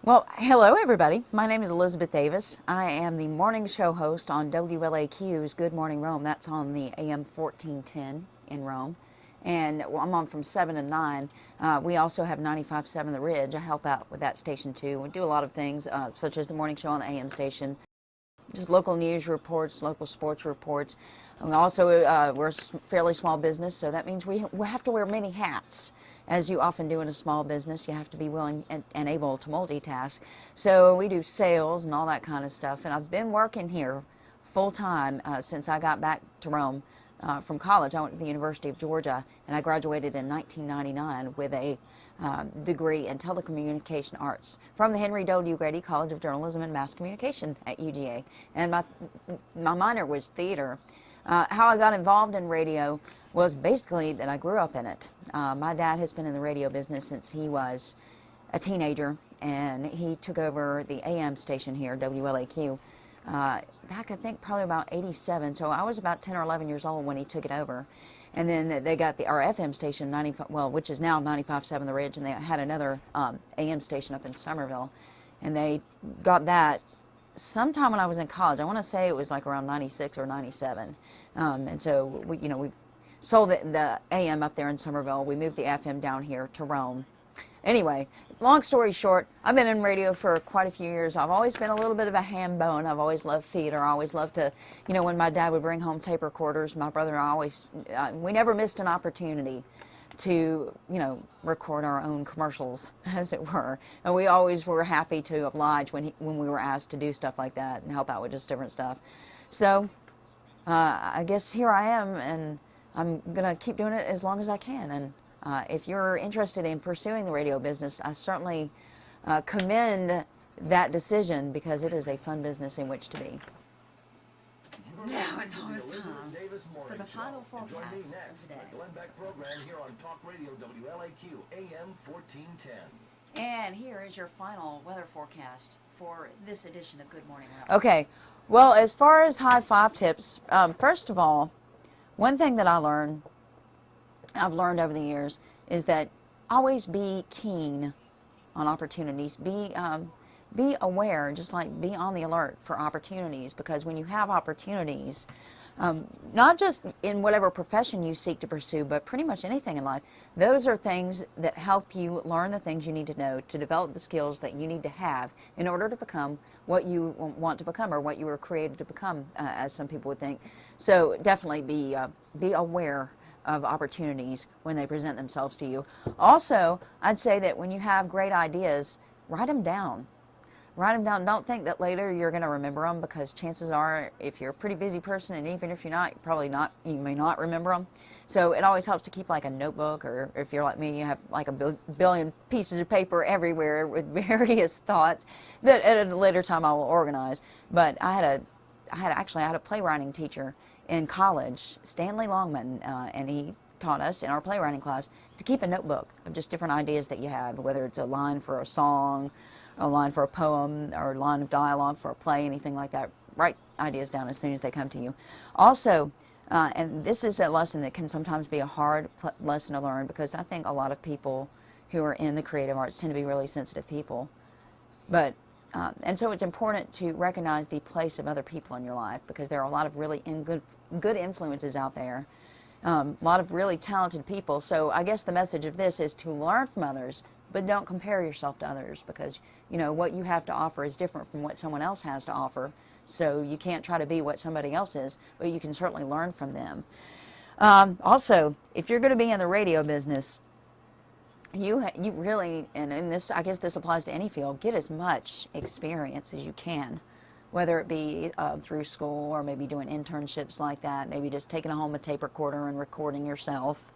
Well, hello everybody. My name is Elizabeth Davis. I am the morning show host on WLAQ's Good Morning Rome. That's on the AM 1410 in Rome. And I'm on from 7 to 9. We also have 95.7 The Ridge. I help out with that station too. We do a lot of things, such as the morning show on the AM station, just local news reports, local sports reports. And also, we're a fairly small business, so that means we have to wear many hats. As you often do in a small business, you have to be willing and able to multitask. So we do sales and all that kind of stuff. And I've been working here full-time since I got back to Rome from college. I went to the University of Georgia, and I graduated in 1999 with a degree in telecommunication arts from the Henry W. Grady College of Journalism and Mass Communication at UGA. And my minor was theater. How I got involved in radio was basically that I grew up in it. My dad has been in the radio business since he was a teenager, and he took over the AM station here, WLAQ, back I think probably about 87. So I was about 10 or 11 years old when he took it over. And then they got our FM station, which is now 95.7 The Ridge, and they had another AM station up in Somerville. And they got that sometime when I was in college. I want to say it was like around 96 or 97. And so we sold the AM up there in Somerville. We moved the FM down here to Rome. Anyway, long story short, I've been in radio for quite a few years. I've always been a little bit of a ham bone. I've always loved theater. I always loved to, when my dad would bring home tape recorders, my brother and I always, we never missed an opportunity to, record our own commercials, as it were. And we always were happy to oblige when we were asked to do stuff like that and help out with just different stuff. So I guess here I am, and I'm going to keep doing it as long as I can. And if you're interested in pursuing the radio business, I certainly commend that decision, because it is a fun business in which to be. Now it's almost time for the final forecast of the day. Program here on Talk Radio WLAQ AM 1410. And here is your final weather forecast for this edition of Good Morning Rome. Okay, well, as far as high five tips, first of all, one thing that I've learned over the years is that always be keen on opportunities. Be aware, just like be on the alert for opportunities, because when you have opportunities, not just in whatever profession you seek to pursue, but pretty much anything in life, those are things that help you learn the things you need to know to develop the skills that you need to have in order to become what you want to become, or what you were created to become, as some people would think. So definitely be aware of opportunities when they present themselves to you. Also, I'd say that when you have great ideas, write them down. Write them down. Don't think that later you're going to remember them, because chances are, if you're a pretty busy person, and even if you're not, you may not remember them. So it always helps to keep like a notebook, or if you're like me, you have like a billion pieces of paper everywhere with various thoughts that at a later time I will organize. But I had a playwriting teacher in college, Stanley Longman, and he taught us in our playwriting class to keep a notebook of just different ideas that you have, whether it's a line for a song, a line for a poem, or a line of dialogue for a play, anything like that. Write ideas down as soon as they come to you. Also, and this is a lesson that can sometimes be a hard lesson to learn, because I think a lot of people who are in the creative arts tend to be really sensitive people. But and so it's important to recognize the place of other people in your life, because there are a lot of really good influences out there, a lot of really talented people. So I guess the message of this is to learn from others, but don't compare yourself to others, because what you have to offer is different from what someone else has to offer. So you can't try to be what somebody else is, but you can certainly learn from them. Also, if you're going to be in the radio business, you really, and this, I guess this applies to any field, get as much experience as you can, whether it be through school, or maybe doing internships like that, maybe just taking home a tape recorder and recording yourself,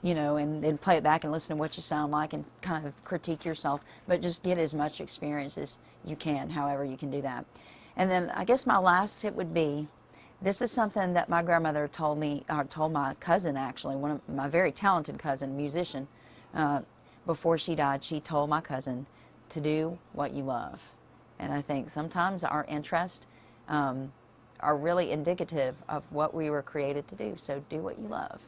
and then play it back and listen to what you sound like and kind of critique yourself. But just get as much experience as you can, however you can do that. And then I guess my last tip would be, this is something that my grandmother told me, or told my cousin actually, one of my very talented cousin, musician, before she died. She told my cousin to do what you love. And I think sometimes our interests are really indicative of what we were created to do. So do what you love.